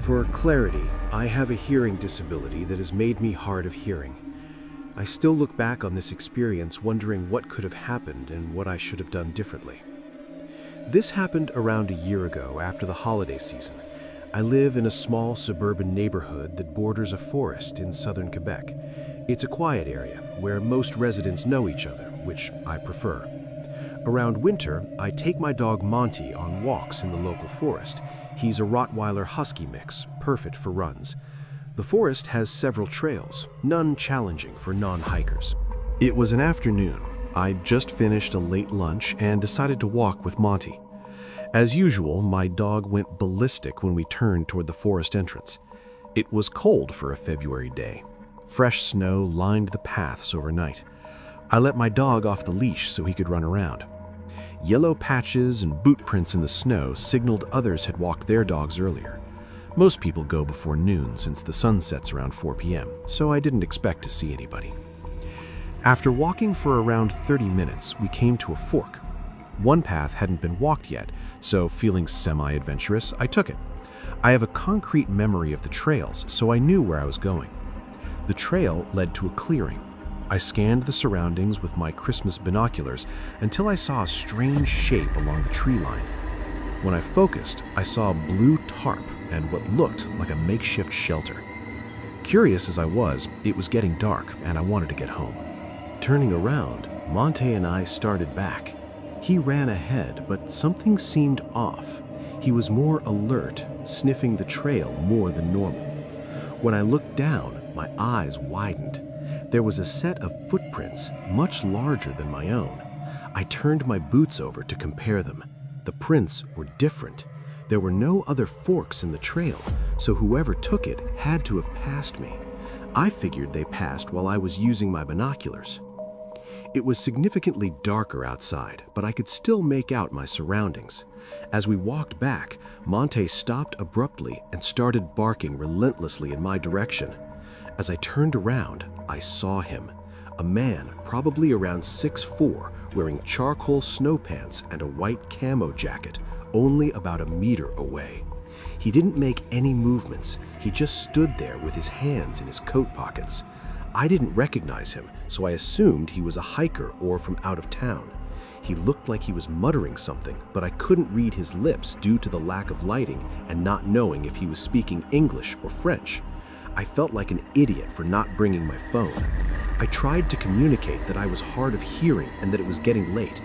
For clarity, I have a hearing disability that has made me hard of hearing. I still look back on this experience wondering what could have happened and what I should have done differently. This happened around a year ago after the holiday season. I live in a small suburban neighborhood that borders a forest in southern Quebec. It's a quiet area where most residents know each other, which I prefer. Around winter, I take my dog Monty on walks in the local forest. He's a Rottweiler Husky mix, perfect for runs. The forest has several trails, none challenging for non-hikers. It was an afternoon. I'd just finished a late lunch and decided to walk with Monty. As usual, my dog went ballistic when we turned toward the forest entrance. It was cold for a February day. Fresh snow lined the paths overnight. I let my dog off the leash so he could run around. Yellow patches and boot prints in the snow signaled others had walked their dogs earlier. Most people go before noon since the sun sets around 4 p.m., so I didn't expect to see anybody. After walking for around 30 minutes, we came to a fork. One path hadn't been walked yet, so feeling semi-adventurous, I took it. I have a concrete memory of the trails, so I knew where I was going. The trail led to a clearing. I scanned the surroundings with my Christmas binoculars until I saw a strange shape along the tree line. When I focused, I saw a blue tarp and what looked like a makeshift shelter. Curious as I was, it was getting dark and I wanted to get home. Turning around, Monte and I started back. He ran ahead, but something seemed off. He was more alert, sniffing the trail more than normal. When I looked down, my eyes widened. There was a set of footprints, much larger than my own. I turned my boots over to compare them. The prints were different. There were no other forks in the trail, so whoever took it had to have passed me. I figured they passed while I was using my binoculars. It was significantly darker outside, but I could still make out my surroundings. As we walked back, Monte stopped abruptly and started barking relentlessly in my direction. As I turned around, I saw him, a man probably around 6'4", wearing charcoal snow pants and a white camo jacket, only about a meter away. He didn't make any movements. He just stood there with his hands in his coat pockets. I didn't recognize him, so I assumed he was a hiker or from out of town. He looked like he was muttering something, but I couldn't read his lips due to the lack of lighting and not knowing if he was speaking English or French. I felt like an idiot for not bringing my phone. I tried to communicate that I was hard of hearing and that it was getting late,